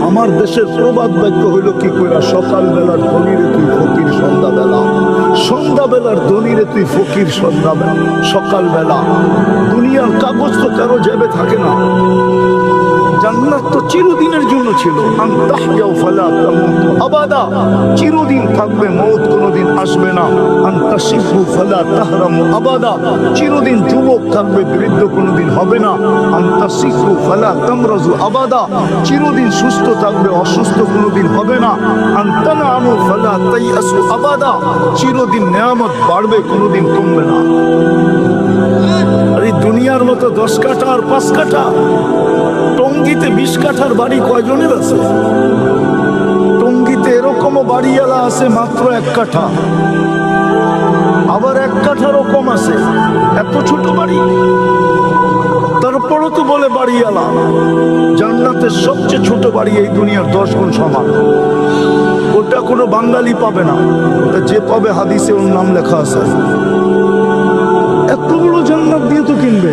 আমার দেশের প্রবাদ বাক্য হইল কি কইরা, সকাল বেলার ধনীরে তুই ফকির সন্ধ্যাবেলা, সন্ধ্যাবেলার ধনীরে তুই ফকির সন্ধ্যাবেলা সকালবেলা। দুনিয়ার কাগজ তো কারো জেবে থাকে না, জান্নাত তো চিরদিনের জন্য ছিল। আনতাহইয়াউ ফালা তামুতু আবাদা, চিরদিন থাকবে, মওত কোনোদিন আসবে না। আনতাশিবু ফালা তাহরামু আবাদা, চিরদিন যুবক থাকবে, বৃদ্ধ কোনোদিন হবে না। আনতাসিহু ফালা তামরাজু আবাদা, চিরদিন সুস্থ থাকবে, অসুস্থ কোনোদিন হবে না। আনতানামু ফালা তাইয়াসু আবাদা, চিরদিন নেয়ামত বাড়বে, কোনোদিন কমবে না। আর এই দুনিয়ার মতো 10 কাঠা আর 5 কাঠা, টঙ্গীতে 20 কাঠার বাড়ি কয়জনের আছে? টঙ্গীতে এরকমও বাড়িওয়ালা আছে মাত্র 1 কাঠা, আবার 1 কাঠারও কম আছে। এত ছোট বাড়ি, তারপরও তো বলে বাড়িওয়ালা। জান্নাতের সবচেয়ে ছোট বাড়ি এই দুনিয়ার 10 গুণ সমান। ওটা কোনো বাঙালি পাবে না, যে পাবে হাদিসে ওর নাম লেখা আছে। এত বড় জান্নাত দিয়ে তো কিনবে।